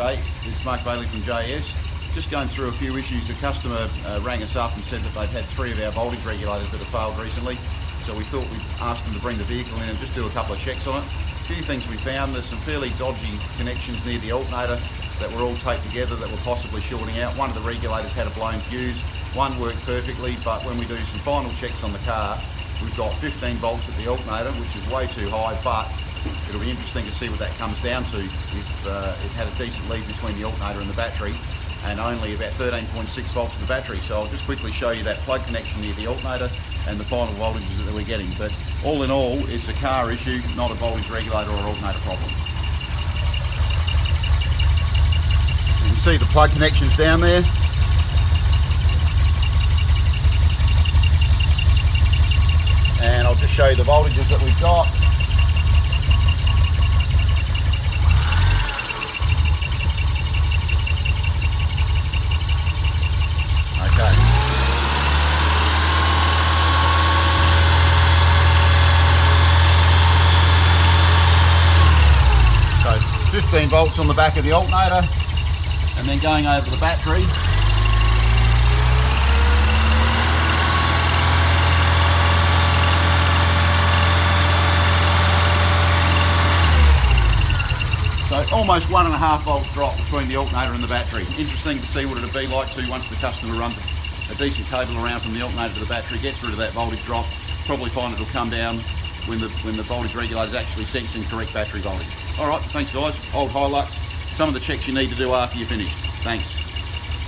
Jay. It's Mark Bailey from JS. Just going through a few issues. A customer rang us up and said that they've had 3 of our voltage regulators that have failed recently. So we thought we'd ask them to bring the vehicle in and just do a couple of checks on it. A few things we found. There's some fairly dodgy connections near the alternator that were all taped together that were possibly shorting out. One of the regulators had a blown fuse. One worked perfectly, but when we do some final checks on the car, we've got 15 volts at the alternator, which is way too high, but it'll be interesting to see what that comes down to. If it had a decent lead between the alternator and the battery, and only about 13.6 volts in the battery. So I'll just quickly show you that plug connection near the alternator and the final voltages that we're getting. But all in all, it's a car issue, not a voltage regulator or alternator problem. You can see the plug connections down there. And I'll just show you the voltages that we've got. Okay. So 15 volts on the back of the alternator, and then going over the battery. So almost 1.5 volt drop between the alternator and the battery. Interesting to see what it'll be like too once the customer runs a decent cable around from the alternator to the battery, gets rid of that voltage drop. Probably find it'll come down when the voltage regulator is actually sensing correct battery voltage. All right, thanks guys. Old Hi-Lux. Some of the checks you need to do after you finish. Thanks.